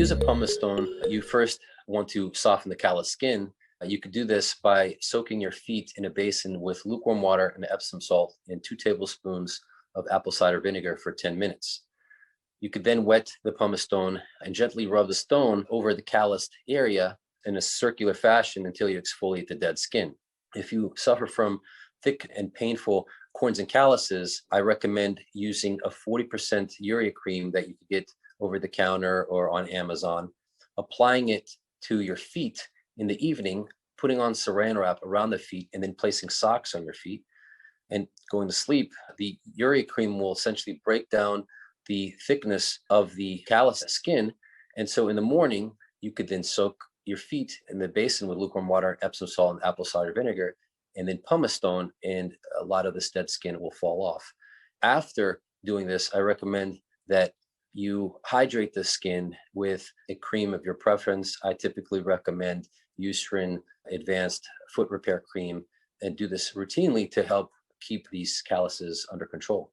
use a pumice stone, you first want to soften the callous skin. You could do this by soaking your feet in a basin with lukewarm water and Epsom salt and 2 tablespoons of apple cider vinegar for 10 minutes. You could then wet the pumice stone and gently rub the stone over the calloused area in a circular fashion until you exfoliate the dead skin. If you suffer from thick and painful corns and calluses, I recommend using a 40% urea cream that you can get over the counter or on Amazon, applying it to your feet in the evening, putting on saran wrap around the feet, and then placing socks on your feet and going to sleep. The urea cream will essentially break down the thickness of the callous skin. And so in the morning, you could then soak your feet in the basin with lukewarm water, Epsom salt, and apple cider vinegar, and then pumice stone, and a lot of this dead skin will fall off. After doing this, I recommend that you hydrate the skin with a cream of your preference. I typically recommend Eucerin Advanced Foot Repair Cream, and do this routinely to help keep these calluses under control.